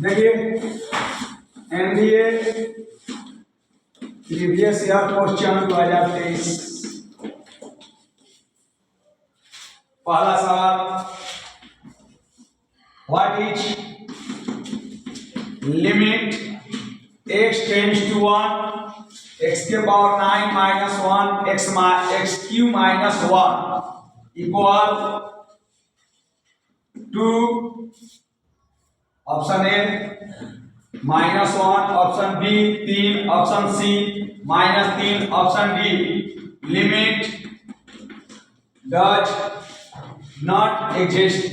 देखिए NDA previous year question 2023। पहला सवाल, what is limit x tends to 1 x के power 9 minus 1 x Q minus 1 equal to option A -1, option B 3, option C -3, option D limit does not exist.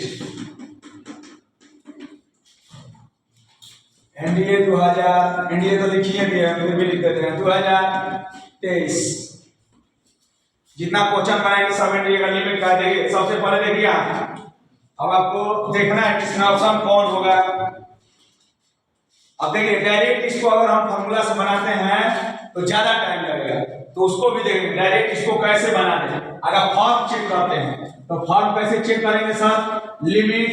NDA 2000, NDA तो लिखिए दिया, फिर भी लिख देते हैं 2023। जितना क्वेश्चन बनाएंगे सब एनडीए का लिमिट कर देंगे। सबसे पहले देखिए अब आपको देखना है किसका ऑप्शन कौन होगा। अब देखिए डायरेक्ट इसको अगर हम फॉर्मूला से बनाते हैं तो ज्यादा टाइम लगेगा, तो उसको भी देखेंगे डायरेक्ट इसको कैसे बनाते हैं। अगर फॉर्म चेक करते हैं तो फॉर्म कैसे चेक करेंगे sir, limit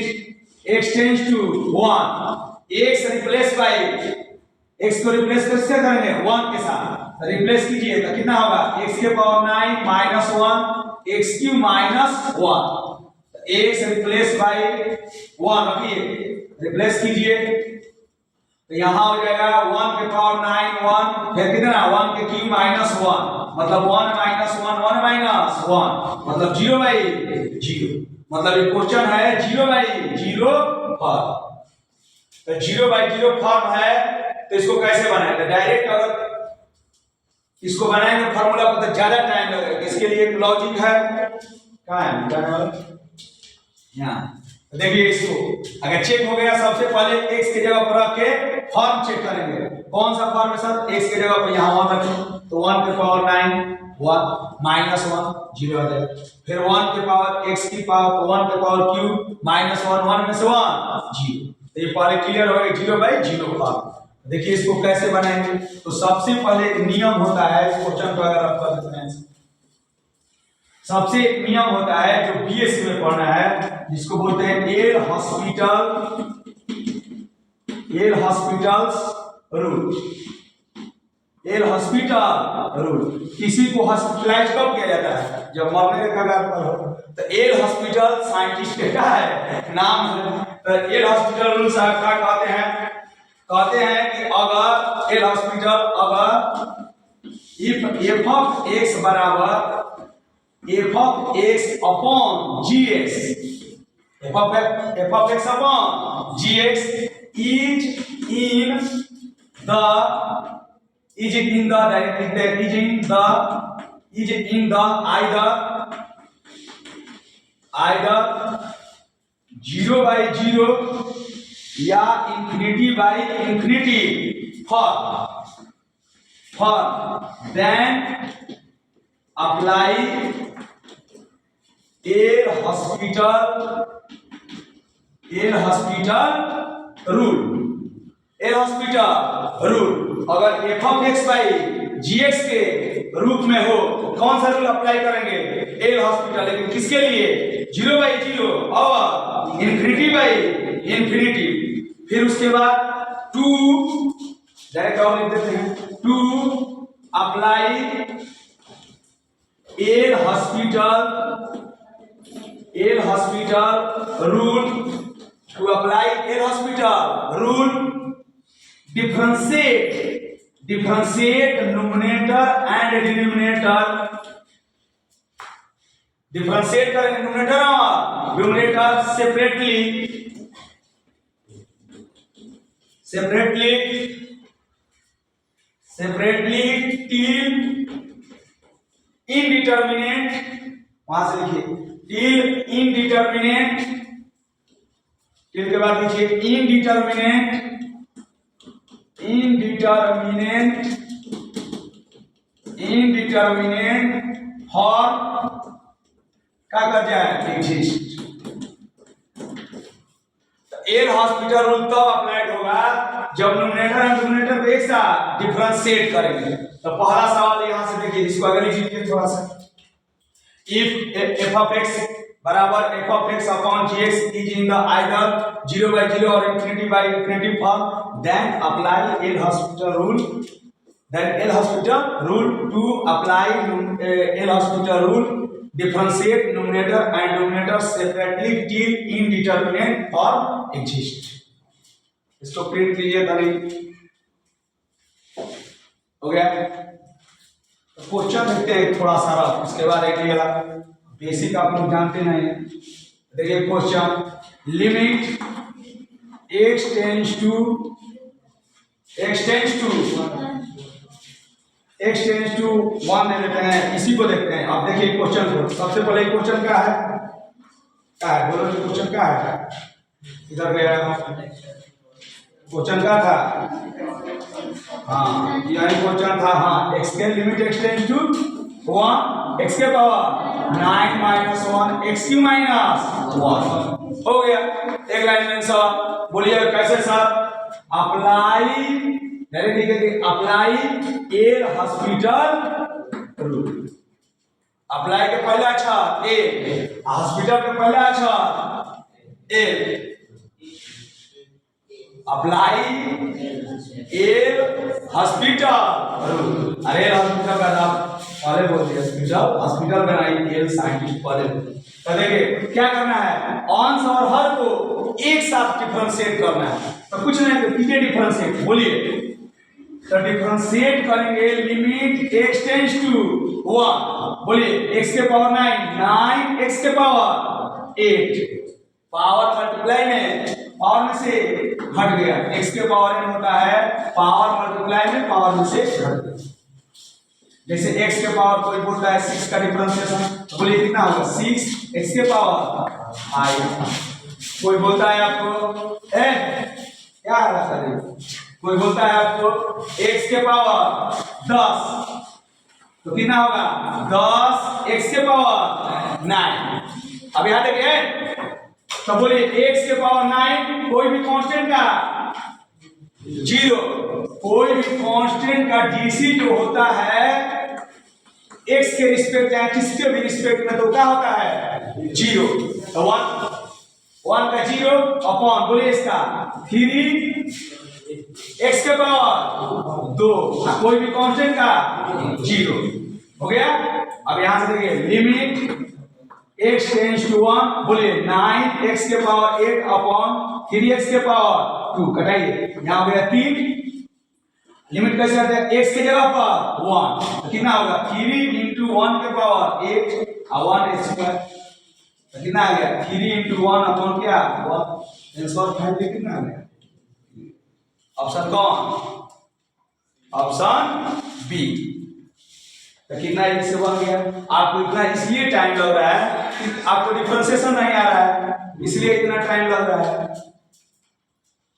x tends to 1 x replace by x को रिप्लेस कैसे करेंगे 1 के साथ, रिप्लेस कीजिए तो कितना होगा x के power 9 minus 1 x Q minus 1, x replace bye 1 रखिए, रिप्लेस कीजिए तो यहां हो जाएगा 1 के पावर 9 1, फिर कितना 1 के क्यू माइनस 1 मतलब 1 माइनस 1 1 माइनस 1 मतलब 0 बाई 0, मतलब ये क्वेश्चन है 0 बाई 0 फॉर्म। तो 0 बाई 0 फॉर्म है तो इसको कैसे बनाएंगे, डायरेक्ट अगर इसको बनाएंगे फार्मूला पर तो ज्यादा टाइम लगेगा। इसके लिए एक लॉजिक है, कहां है यहां, देखिए इसको अगर चेक हो गया सबसे पहले x की जगह पर रख के फॉर्म चेक करेंगे। कौन सा फॉर्म है सर, x की जगह पर यहां 1 रखें तो 1 के पावर 9 1 माइनस 1 0 आ जाएगा, फिर 1 के पावर x की पावर 1 के पावर क्यूब माइनस 1 1 में से 1 0, तो ये पहले क्लियर हो गया 0 बाई 0 फॉर्म। देखिए इसको कैसे बनाएंगे, तो सबसे पहले एक नियम होता है इस क्वेश्चन को अगर आप कर देते हैं, सबसे एक नियम होता है जो बीएससी में पढ़ना है जिसको बोलते हैं L hospitals rule. L hospital rule, किसी को हॉस्पिटलाइज कब किया जाता है, जब मरने के कगार पर हो। तो एल हॉस्पिटल साइंटिस्ट का है नाम है। तो एल हॉस्पिटल रूल साहब क्या कहते हैं कि अगर एल हॉस्पिटल अगर इफ एफ ऑफ एक्स बराबर f of x upon gx, f of x upon gx is in the either 0 by 0 या infinity by infinity for then apply L hospital rule. L hospital rule अगर f of x by gx के रूप में हो तो कौन सा rule apply करेंगे, एल हॉस्पिटल, लेकिन किसके लिए 0 बाई 0 और इंफिनिटी बाई इंफिनिटी। फिर उसके बाद 2 डायरेक्ट और लिख देते हैं 2 apply L hospital rule, to apply L hospital rule differentiate numerator and denominator, differentiate करेंगे numerator और numerator separately till indeterminate, वहां से लिखिए till indeterminate, till के बाद लिखिए indeterminate for क्या कर जाए exist। एल हॉस्पिटल रूल तब अप्लाइड होगा जब न्यूमरेटर एंड डिनोमिनेटर को एक साथ डिफरेंशिएट करेंगे। तो पहला सवाल यहां से देखिए, इसको अगर लिखिए थोड़ा सा, इफ f of x बराबर F of X upon G X is in the either 0/0 और infinity/infinity form, then apply L'Hospital rule. Then L'Hospital rule to apply L'Hospital rule, differentiate numerator and denominator separately till indeterminate form exist. इसको print कीजिए तभी हो गया। Question देखते हैं थोड़ा सारा, उसके बाद एक ये बेसिक आप लोग जानते नहीं। देखिए question, limit x tends to one दे देते हैं, इसी को देखते हैं। आप देखिए क्वेश्चन को, सबसे पहले क्वेश्चन क्या है बोलो जी, क्वेश्चन क्या है? इधर गया क्वेश्चन क्या था? हाँ यही क्वेश्चन था। हाँ एक्स के limit x tends to 1 x के power 9 minus 1 x Q minus 1 हो गया। एक लाइन में आंसर बोलिए कैसे sir? Apply L'Hospital rule. Apply के पहला अक्षर ए, हॉस्पिटल के पहला अक्षर ए। Apply L'Hospital rule. अरे हॉस्पिटल का नाम पहले बोल दिया, हॉस्पिटल का नाम एल साइंटिस्ट पहले। तो देखिए क्या करना है, ऑन्स और हर को एक साथ डिफरेंशिएट करना है। तो कुछ नहीं तो कितने डिफरेंशिएट बोलिए? तो डिफरेंशिएट करेंगे लिमिट x टेंड्स टू 1, बोलिए x के पावर 9 x के पावर 8, पावर मल्टीप्लाई में पावर में से हट गया, x के पावर n होता है पावर मल्टीप्लाई में पावर में से हट गया। जैसे x के पावर कोई बोलता है 6 का डिफरेंशिएशन, तो बोलिए कितना होगा? 6 x के पावर 5। कोई बोलता है आपको क्या है, कोई बोलता है आपको x के पावर 10, तो कितना होगा? 10 x के पावर 9। अब यहां देखिए, तो बोलिए x के पावर 9 कोई भी कांस्टेंट का 0, कोई भी कांस्टेंट का डीसी जो होता है x के रिस्पेक्ट या किसके भी रिस्पेक्ट में, तो क्या होता है 0। तो 1 का 0 अपॉन बोलिए इसका 3 x के पावर 2, कोई भी कांस्टेंट का 0 हो गया। अब यहां से देखिए लिमिट x टेंड्स टू 1, बोलिए 9 x के पावर 8 अपॉन 3 x के पावर 2, कटाइए यहां हो गया 3। लिमिट कैसे आते हैं? x के जगह पर 1, तो कितना होगा? 3 इंटू 1 के पावर 8 और 1 स्क्वायर, तो कितना आ गया? 3 इंटू 1 अपॉन क्या 1, आंसर 5 कितना आ गया? ऑप्शन कौन? Option B. तो कितना एक से बन गया? आपको इतना इसलिए टाइम लग रहा है कि आपको डिफरेंशिएशन नहीं आ रहा है, इसलिए इतना टाइम लग रहा है।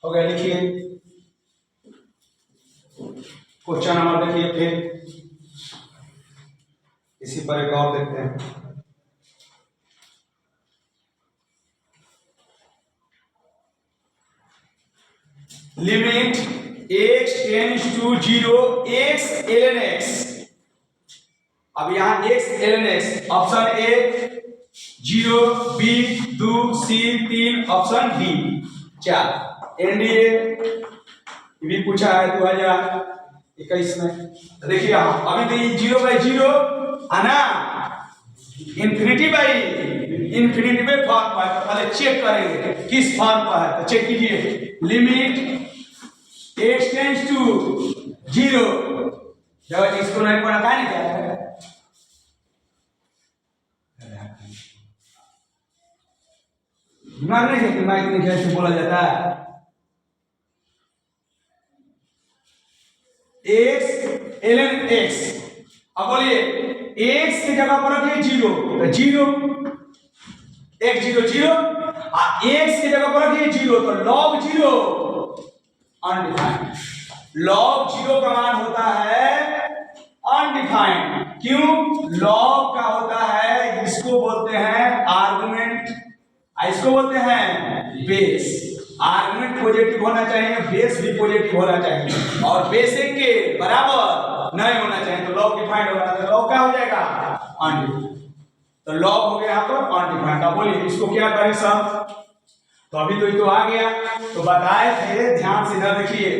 हो गया, लिखिए क्वेश्चन नंबर देखिए, फिर इसी पर एक और देखते हैं। Limit x tends to 0 x ln x। अब यहां x ln x, option A 0, B 2, C 3, option D 4। NDA भी पूछा है 2021 में। देखिए अभी तो 0/0 है ना, इंफिनिटी में फॉर्म पर है, पहले चेक करेंगे किस फॉर्म पर है। तो चेक कीजिए, लिमिट x टेंड्स टू 0, जब इसको नहीं पढ़ा क्या नहीं क्या दिमाग नहीं है, दिमाग नहीं कैसे बोला जाता है। x ln x, अब बोलिए x की जगह पर रखिए 0, तो 0 x 0 0, और x की जगह पर रखिए 0, तो log 0 अनडिफाइंड। log 0 का मान होता है अनडिफाइंड। क्यों? log का होता है, इसको बोलते हैं आर्गुमेंट, इसको बोलते हैं बेस। आर्गुमेंट पॉजिटिव होना चाहिए, बेस भी पॉजिटिव होना चाहिए, और बेस एक के बराबर नहीं होना चाहिए, तो log डिफाइंड होगा, तो log क्या हो जाएगा? अनडिफाइंड। तो लॉग हो गया यहाँ पर अनडिफाइंड। अब बोलिए इसको क्या करें सर? तो अभी तो ये तो आ गया, तो बताए थे, ध्यान से इधर देखिए,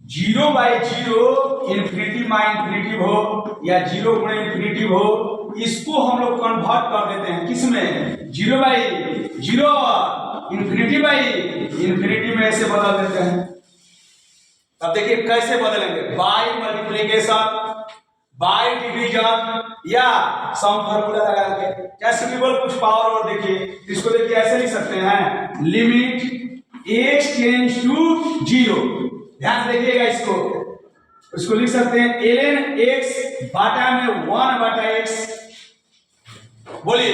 0/0 इन्फिनिटी माइ इन्फिनिटी हो या 0 गुणे इन्फिनिटी हो, इसको हम लोग कन्वर्ट कर देते हैं किसमें? 0/0 इन्फिनिटी में ऐसे बदल देते हैं। अब देखिए कैसे बदलेंगे, बाय मल्टीप्लिकेशन, बाय डिवीजन या सम फार्मूला लगा के, जैसे भी बोल कुछ पावर और देखिए, इसको देखिए ऐसे लिख सकते हैं, लिमिट x टेंड्स टू 0। ध्यान से देखिएगा इसको लिख सकते हैं ln x बाटा में 1/x। बोलिए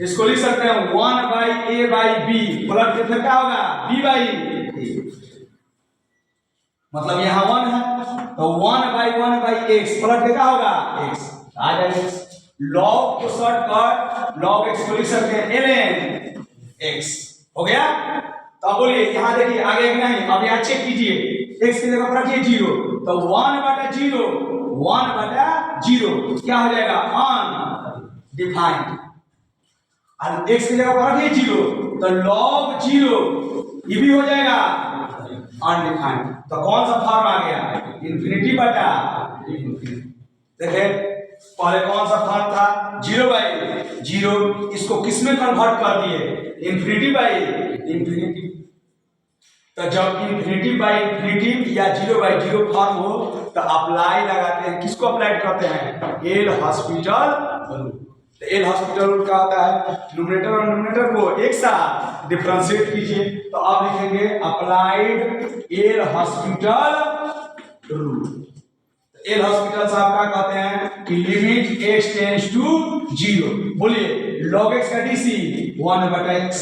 इसको लिख सकते हैं 1/a/b प्लस के फिर क्या होगा b/a, मतलब यहाँ 1 है तो 1/1/x प्लस के क्या होगा x आ जाएगा। log को शॉर्ट कर log x को लिख सकते हैं ln x, हो गया। तो अब बोलिए यहाँ देखिए आगे एक नहीं, अब यहाँ चेक कीजिए, x की जगह पर रखिए 0, तो 1/0 क्या हो जाएगा? अनडिफाइंड। और x की जगह पर रखिए 0, तो log 0 ये भी हो जाएगा अनडिफाइंड। तो कौन सा फॉर्म आ गया? इन्फिनिटी बटा इन्फिनिटी। देखिए पहले कौन सा फॉर्म था? 0/0, इसको किस में कन्वर्ट कर दिए? Infinity by infinity. तो जब इन्फिनिटी बाई इन्फिनिटी या 0/0 फॉर्म हो तो अप्लाई लगाते हैं, किसको अप्लाई करते हैं? L hospital rule. तो एल हॉस्पिटल रूल क्या होता है? न्यूमरेटर और न्यूमरेटर को एक साथ डिफरेंशिएट कीजिए, तो आप लिखेंगे applied L hospital rule. L hospital साहब क्या कहते हैं कि लिमिट x टेंड्स टू 0। बोलिए log x का डीसी 1/x,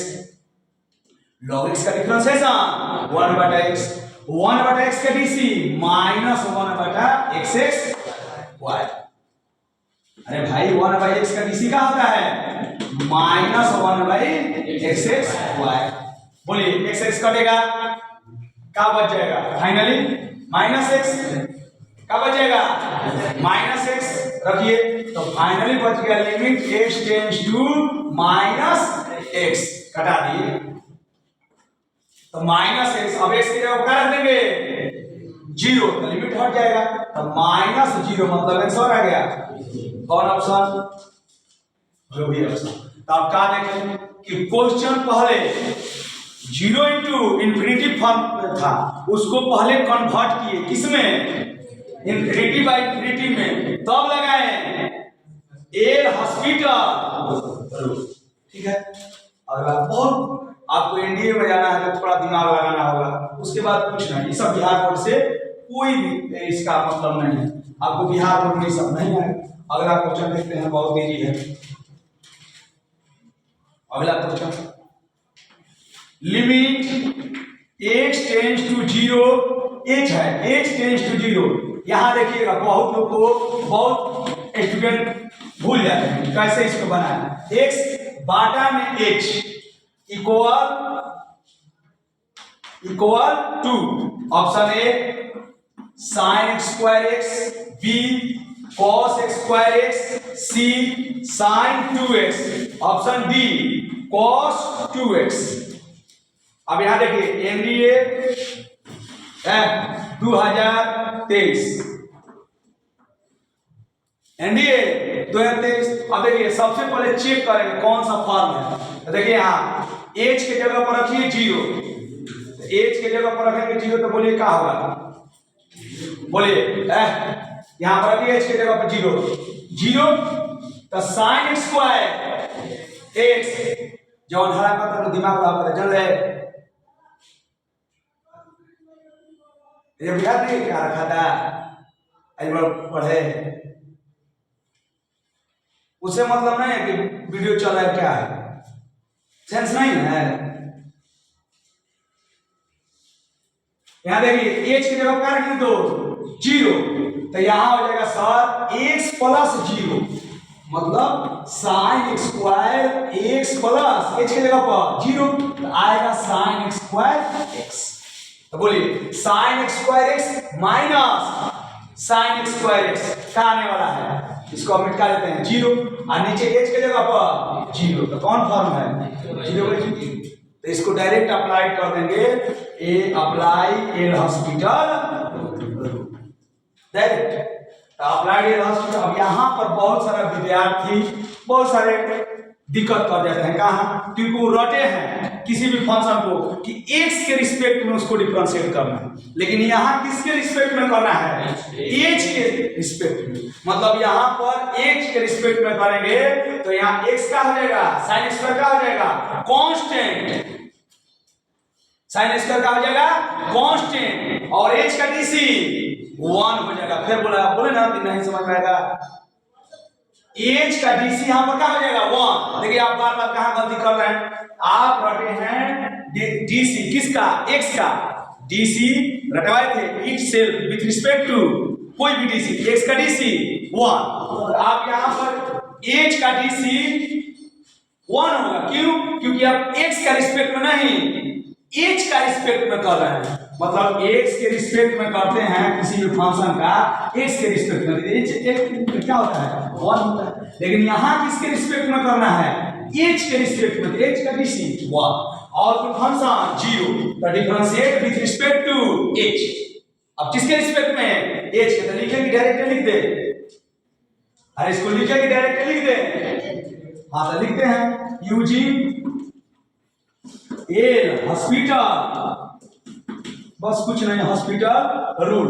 log x का डिफरेंशिएशन 1/x, 1/x का डीसी माइनस 1/xxy। अरे भाई 1/x का डीसी क्या होता है? Minus 1/xxy। बोलिए x कटेगा, क्या बच जाएगा? फाइनली माइनस x, क्या बचेगा? -x रखिए, तो फाइनली बच गया limit x tends to -x, कटा दिए तो -x। अब x की जगह क्या रख देंगे? 0, तो लिमिट हट जाएगा, तो -0 मतलब आंसर आ गया। कौन ऑप्शन? जो भी ऑप्शन। तो आप क्या देखें कि क्वेश्चन पहले 0 × इन्फिनिटी फॉर्म था, उसको पहले कन्वर्ट किए किसमें? इन्फिनिटी बाई इन्फिनिटी में, तब लगाए एल हॉस्पिटल। ठीक है, अगला बहुत आपको एनडीए में जाना है तो थोड़ा दिमाग लगाना होगा, उसके बाद कुछ नहीं, सब बिहार बोर्ड से कोई भी इसका मतलब नहीं है, आपको बिहार बोर्ड में सब नहीं है। अगला क्वेश्चन देखते हैं, बहुत इजी है। अगला question, limit x tends to 0, h है, h टेंड्स टू 0। यहां देखिएगा बहुत लोग को, बहुत स्टूडेंट भूल जाते हैं कैसे इसको बनाना। x बाटा में h equal to option A sin x²x, b cos x²x, c sin 2x, option D cos 2x। अब यहां देखिए एनडीए 2023, एनडीए 2023। अब देखिए सबसे पहले चेक करेंगे कौन सा फॉर्म है। तो देखिए यहाँ h के जगह पर रखिए 0, h के जगह पर रखेंगे 0, तो बोलिए क्या होगा? बोलिए यहाँ पर रखिए h के जगह पर 0, तो sin x²x, जो हरा करता तो दिमाग लगा चल रहे, ये याद नहीं क्या रखा था आज पढ़े, उसे मतलब नहीं है कि वीडियो चल रहा है, क्या है सेंस नहीं है। यहां देखिए h की जगह क्या रखेंगे? तो 0, तो यहां हो जाएगा सर x + 0, मतलब sin x² x plus h की जगह पर 0, तो आएगा sin x²x। तो बोलिए sin x² x minus sin x²x क्या आने वाला है? इसको हम मिटा देते हैं 0 और नीचे एच के जगह पर 0, तो कौन फॉर्म है 0/0। तो इसको डायरेक्ट अप्लाई कर देंगे, a apply L hospital direct applied L'Hospital. अब यहाँ पर बहुत सारा विद्यार्थी बहुत सारे दिक्कत कर जाते हैं, कहाँ, क्योंकि वो रटे हैं किसी भी फंक्शन को कि एक्स के रिस्पेक्ट में उसको डिफरेंशिएट करना है, लेकिन यहाँ किसके रिस्पेक्ट में करना है, एच के रिस्पेक्ट में। मतलब यहाँ पर एच के रिस्पेक्ट में करेंगे तो यहाँ एक्स का हो जाएगा साइन स्क्वायर का हो जाएगा कांस्टेंट, साइन स्क्वायर का हो जाएगा कांस्टेंट, और एच का डीसी 1 हो जाएगा। फिर बोले ना कि नहीं समझ में आएगा, एच का डीसी यहां पर क्या हो जाएगा 1। देखिए आप बार बार कहां गलती कर रहे हैं, आप रटे हैं डीसी किसका, एक्स का डीसी रटवाए थे itself with respect to कोई भी डीसी, एक्स का डीसी 1। आप यहां पर एच का डीसी 1 होगा, क्यों, क्योंकि आप एक्स का रिस्पेक्ट में नहीं एच का रिस्पेक्ट में कर रहे हैं। मतलब एक्स के रिस्पेक्ट में करते हैं किसी भी फंक्शन का, एक्स के रिस्पेक्ट में एच क्या होता है 1 होता है, लेकिन यहाँ किसके रिस्पेक्ट में करना है, एच के रिस्पेक्ट में, एच का डीसी 1 और फिर फंक्शन 0, तो differentiate with respect to H. अब किसके रिस्पेक्ट में, एच के, तो लिखेंगे डायरेक्ट लिख दे, अरे इसको लिखेंगे डायरेक्ट लिख दे, हाँ तो लिखते हैं यूजिंग एल हॉस्पिटल, बस कुछ नहीं, hospital rule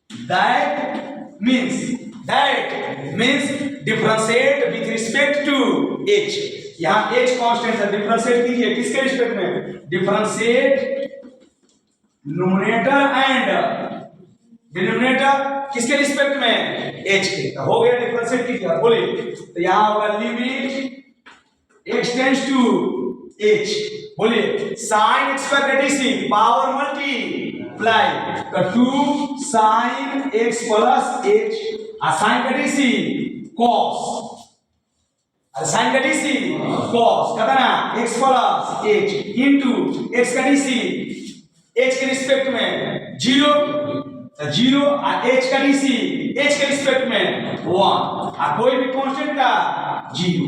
that means differentiate with respect to H. यहां एच कांस्टेंट है, डिफरेंशिएट कीजिए किसके रिस्पेक्ट में, डिफरेंशिएट न्यूमरेटर एंड डिनोमिनेटर किसके रिस्पेक्ट में, एच के, तो हो गया डिफरेंशिएट कीजिए। बोलिए तो यहां होगा limit X tends to H, बोलिए साइन एक्स स्क्वायर का डीसी पावर मल्टीप्लाई तो 2 साइन एक्स प्लस एच, और साइन का डीसी कॉस, और साइन का डीसी कॉस कितना X plus H into X का डीसी एच के रिस्पेक्ट में 0 तो 0 और एच का डीसी एच के रिस्पेक्ट में 1 और कोई भी कांस्टेंट का 0।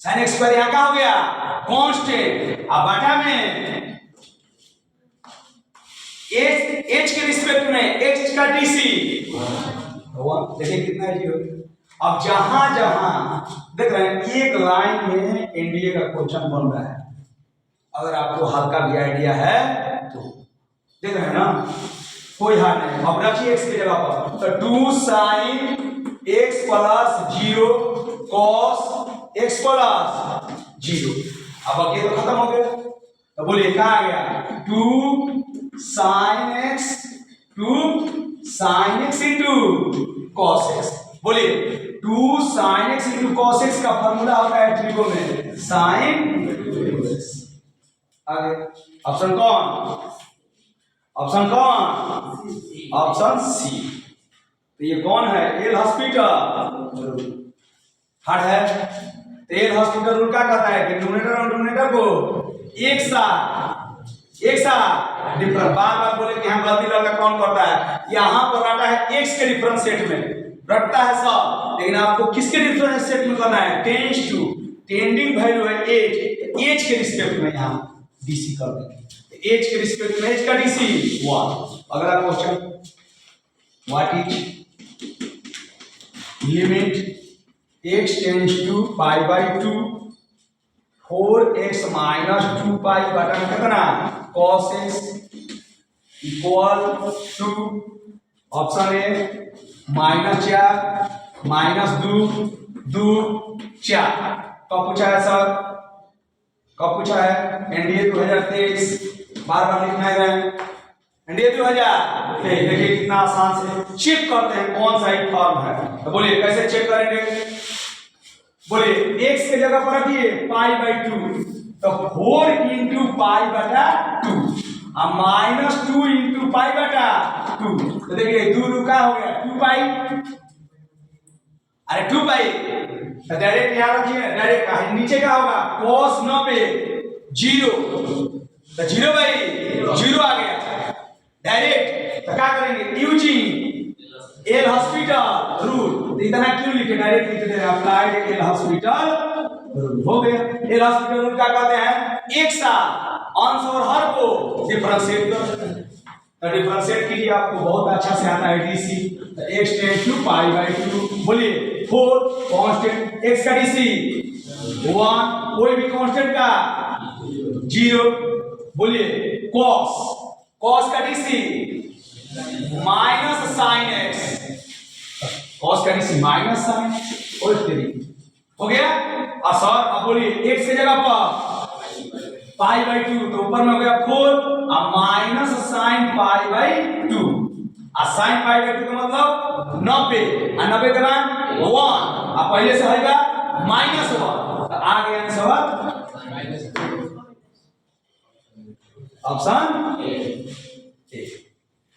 साइन एक्स स्क्वायर यहां का हो गया कांस्टेंट, अब बटा में एच के रिस्पेक्ट में एच का डीसी 1, देखिए कितना है 0। अब जहां जहां देख रहे हैं एक लाइन में एनडीए का क्वेश्चन बन रहा है, अगर आपको हल्का भी आइडिया है तो देख रहे हैं ना, कोई हार नहीं। अब रखिए एक्स की जगह पर तो 2 sine X plus 0 cos x plus 0। अब ये तो खत्म हो गया, तो बोलिए कहाँ आ गया 2 sine x into cos x. बोलिए 2 sine x into cos x का फॉर्मूला होता है ट्रिगो में साइन एक्स। आगे ऑप्शन कौन, ऑप्शन सी। तो ये कौन है, एल हॉस्पिटल हार्ड है। तो एल हॉस्पिटल रूल क्या कहता है कि न्यूमरेटर और डिनोमिनेटर को एक साथ डिफरेंस, बार बोले कि हम गलती लड़का कौन करता है, यहां पर रटा है एक्स के डिफरेंशिएट में रटता है सब, लेकिन आपको किसके डिफरेंशिएट में करना है, टेंड्स टू, टेंडिंग वैल्यू है एच के रिस्पेक्ट में यहां डीसी कर देंगे, एच के रिस्पेक्ट में एच का डीसी 1। अगला question, what is limit x tends to pi by 2 4x minus 2 pi बटा कितना cos x equal to option A -4 -2 4। कब पूछा है सर, कब पूछा है, एनडीए 2023, बार बार लिखना है एनडीए 2023। देखिए कितना आसान से चेक करते हैं कौन सा एक फॉर्म है। तो बोलिए कैसे चेक करेंगे, बोलिए x के जगह पर रखिए पाई बाई 2 तो 4 इंटू पाई बटा 2 और -2 इंटू पाई बटा 2, तो देखिए 2 रुका हो गया 2 पाई, अरे 2 पाई तो डायरेक्ट यहां रखिए, डायरेक्ट नीचे क्या होगा cos 90 0 तो 0 बाई 0 आ गया डायरेक्ट। तो क्या करेंगे यूजिंग एल हॉस्पिटल तो इतना क्यों लिखे, डायरेक्ट लिख दे अप्लाइड एल हॉस्पिटल रूल हो गया। एल हॉस्पिटल रूल क्या कहते हैं, एक साथ अंश और हर को डिफरेंशिएट कर सकते हैं। तो डिफरेंशिएट कीजिए, आपको बहुत अच्छा से आता है डीसी। तो x tends to pi by 2, बोलिए 4 कांस्टेंट, x का डीसी 1, कोई भी कांस्टेंट का 0, बोलिए cos का DC minus sine x, cos का डीसी माइनस साइन और तेरी हो गया। और सर अब बोलिए x की जगह पर पाई बाई 2, तो ऊपर में हो गया 4 और माइनस साइन पाई बाई 2, और साइन पाई बाई 2 का मतलब 90, और 90 का मान 1, और पहले से होगा -1, तो आ गया आंसर ऑप्शन ए।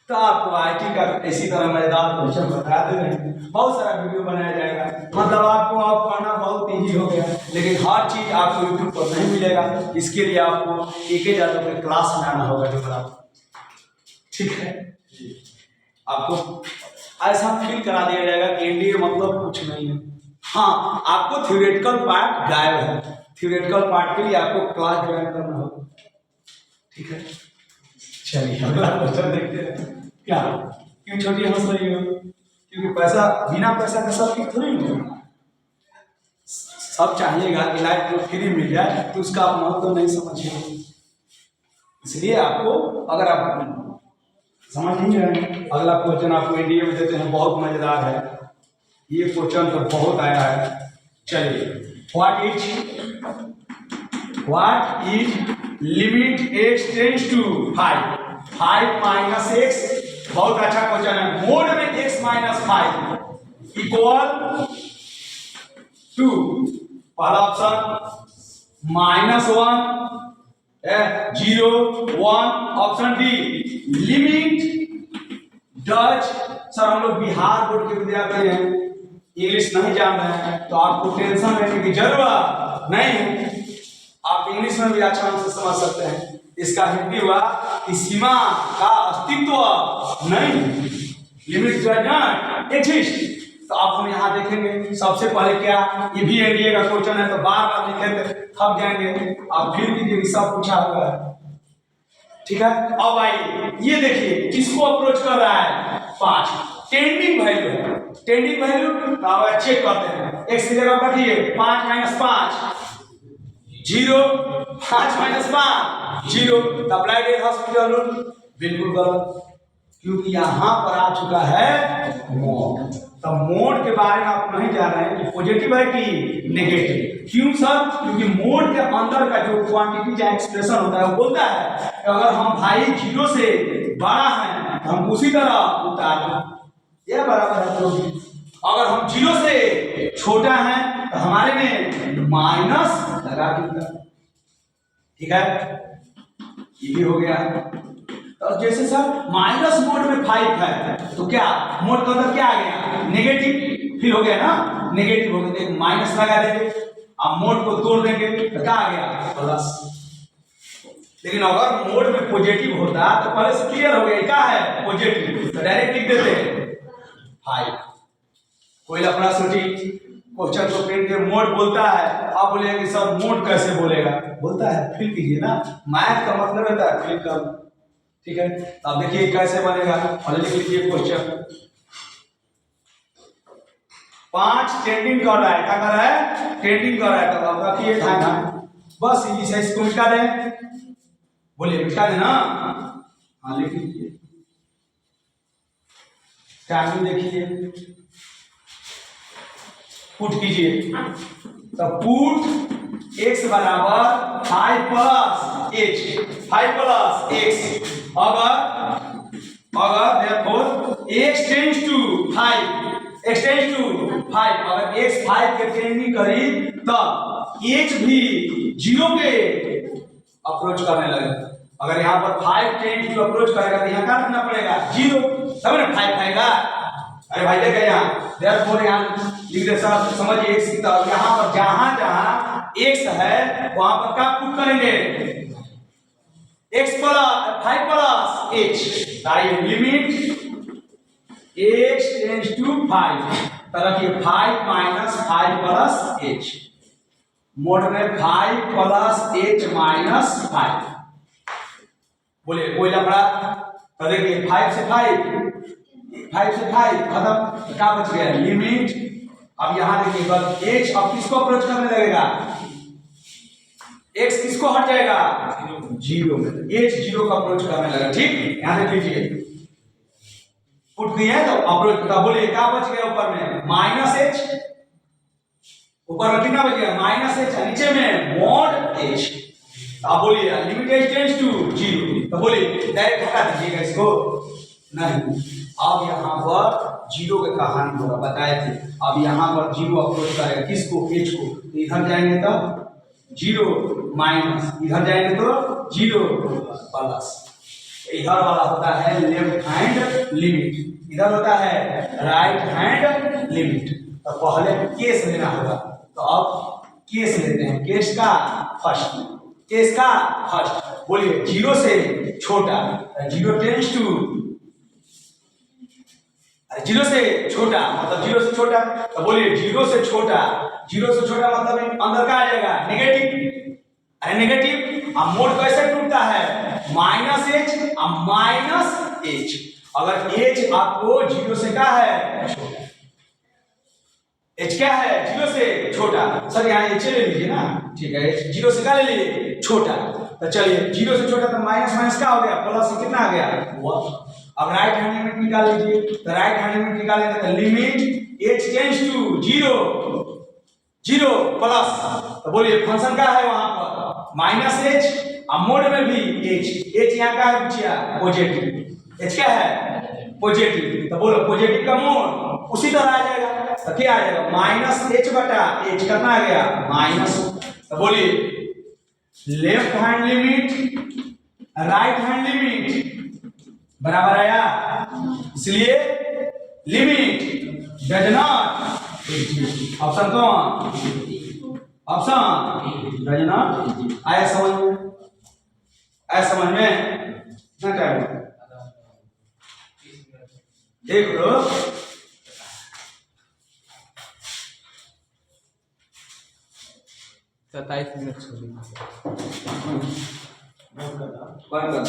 तो आपको आईटी का इसी तरह मजेदार क्वेश्चन बता दे रहे हैं, बहुत सारा वीडियो बनाया जाएगा, मतलब आपको अब पढ़ना बहुत इजी हो गया। लेकिन हर चीज आपको यूट्यूब पर नहीं मिलेगा, इसके लिए आपको एक यादव में क्लास में आना होगा जो ठीक है। आपको ऐसा फील करा दिया जाएगा कि एनडीए मतलब कुछ नहीं है। हाँ, आपको थ्योरेटिकल पार्ट गायब है, थ्योरेटिकल पार्ट के लिए आपको क्लास ज्वाइन करना होगा, ठीक है। चलिए अगला क्वेश्चन देखते हैं। क्या क्यों छोटी हंस रही हो, क्योंकि पैसा बिना पैसा का सब ठीक थोड़ी होगा। सब चाहिएगा कि लाइफ को फ्री मिल जाए, तो उसका आप महत्व नहीं समझिए। इसलिए आपको अगर आप समझ नहीं रहे हैं, अगला क्वेश्चन आपको एनडीए में देते हैं, बहुत मजेदार है ये क्वेश्चन, तो बहुत आया है। चलिए what is limit x tends to 5 minus x, बहुत अच्छा क्वेश्चन है। मोड में x माइनस 5 इक्वल टू, पहला option -1 0 1, option D limit does. Sir हम लोग बिहार बोर्ड के विद्यार्थी हैं, इंग्लिश नहीं जान रहे हैं, तो आपको टेंशन लेने की जरूरत नहीं, आप इंग्लिश में भी अच्छा से समझ सकते हैं। इसका हिंदी हुआ कि सीमा का अस्तित्व नहीं, लिमिट डज नॉट एग्जिस्ट। तो आप हम यहाँ देखेंगे सबसे पहले क्या, ये भी एनडीए का क्वेश्चन है, तो बार बार लिखे थक जाएंगे, आप फिर कीजिए, सब पूछा हुआ है, ठीक है। अब आइए ये देखिए किसको अप्रोच कर रहा है, 5 टेंडिंग वैल्यू है, टेंडिंग वैल्यू तो आप चेक करते हैं। x की जगह रखिए 5 - 5 0, 5 - 5 0, अप्लाइड एल हॉस्पिटल रूल बिल्कुल गलत, क्योंकि यहाँ पर आ चुका है मोड। तो मोड के बारे में आप नहीं जान रहे हैं कि पॉजिटिव है कि नेगेटिव। क्यों सर, क्योंकि मोड के अंदर का जो क्वांटिटी या एक्सप्रेशन होता है वो बोलता है कि अगर हम भाई 0 से बड़ा हैं तो हम उसी तरह उतार दें, यह बराबर है। तो अगर हम 0 से छोटा है तो हमारे में माइनस लगा देगा, ठीक है। ये भी हो गया। तो जैसे सर माइनस मोड में 5 है, तो क्या मोड के अंदर क्या आ गया, नेगेटिव, फिर हो गया ना, नेगेटिव हो गया, तो माइनस लगा देंगे, अब मोड को तोड़ देंगे तो क्या आ गया, प्लस। लेकिन अगर मोड में पॉजिटिव होता तो पहले से क्लियर हो गया क्या है, पॉजिटिव, तो डायरेक्ट लिख देते 5। कोई अपना सोची क्वेश्चन को प्रिंट के मोड बोलता है, आप बोलेंगे कि सर मोड कैसे बोलेगा, बोलता है फिल कीजिए ना, मैथ का मतलब होता है फिल कर, ठीक है। अब देखिए कैसे बनेगा, पहले लिख लीजिए क्वेश्चन। 5 टेंडिंग कर रहा है, क्या कर रहा है, टेंडिंग कर रहा है, तो अब रखिए ढाई, बस इसे इसको मिटा दें, बोलिए मिटा देना, हाँ लिख लीजिए। टाइमिंग देखिए, पुट कीजिए, तो पुट x बराबर 5 + h, 5 + x, अगर therefore x टेंड्स टू 5, अगर x 5 के टेंडिंग करी तब h भी 0 के अप्रोच करने लगे। अगर यहाँ पर 5 टेंड्स टू अप्रोच करेगा तो यहाँ क्या रखना पड़ेगा, 0, तब ना 5 आएगा। अरे भाई देखिए यहाँ therefore यहाँ लिख दे सर, समझिए x की तरफ, यहाँ पर जहां जहां x है वहां पर क्या पुट करेंगे, x + 5 + h, limit x tends to 5, तरह की 5 माइनस 5 प्लस एच, मोड में 5 प्लस एच माइनस 5। बोलिए कोई लफड़ा? तो देखिए 5 से 5 खत्म, तो क्या बच गया? लिमिट। अब यहां देखिए बस एच अब किसको अप्रोच करने लगेगा? एक्स किसको हट जाएगा? जीरो में, एच जीरो का अप्रोच करने लगेगा। ठीक, यहां देख लीजिए पुट दिए तो अप्रोच का। बोलिए क्या बच गया ऊपर में? Minus H. ऊपर में कितना बच गया? माइनस एच, नीचे में मॉड एच। अब बोलिए limit H tends to zero, तो बोलिए डायरेक्ट हटा दीजिएगा इसको, नहीं। अब यहाँ पर जीरो की कहानी होगा, बताए थे। अब यहाँ पर जीरो अप्रोच करेगा किसको? एच को। तो इधर जाएंगे तो जीरो माइनस, इधर जाएंगे तो जीरो प्लस। इधर वाला होता है लेफ्ट हैंड लिमिट, इधर होता है राइट हैंड लिमिट। तो पहले केस लेना होगा, तो अब केस लेते हैं। केस का फर्स्ट, केस का फर्स्ट। बोलिए जीरो से छोटा, जीरो टेंड्स टू, जीरो से छोटा मतलब जीरो से छोटा। तो बोलिए जीरो से छोटा, जीरो से छोटा मतलब अंदर का आ जाएगा नेगेटिव। अरे नेगेटिव, अब मोड कैसे टूटता है? Minus H minus H. अगर एच आपको जीरो से क्या है? छोटा। एच क्या है? जीरो से छोटा। सर यहाँ एच ले लीजिए ना, ठीक है। एच जीरो से क्या ले लीजिए? छोटा। तो चलिए जीरो से छोटा, तो माइनस माइनस क्या हो गया? प्लस से कितना आ गया? 1। अब राइट हैंड लिमिट निकाल लीजिए, तो राइट हैंड लिमिट निकालेंगे तो limit H tends to zero, zero plus. तो बोलिए फंक्शन क्या है वहां पर? Minus H. अब मोड में भी एच, एच यहाँ का है बच्चिया? पॉजिटिव। एच क्या है? पॉजिटिव। तो बोलो पॉजिटिव का मोड उसी तरह आ जाएगा। तो क्या आ जाएगा? माइनस एच बटा एच, कितना आ गया? माइनस। तो बोलिए left hand limit right hand limit बराबर आया, इसलिए limit does not exist. Option कौन? Option does not. आया समझ में? आया समझ में? कितना टाइम? देख लो, सत्ताईस मिनट बंद करना।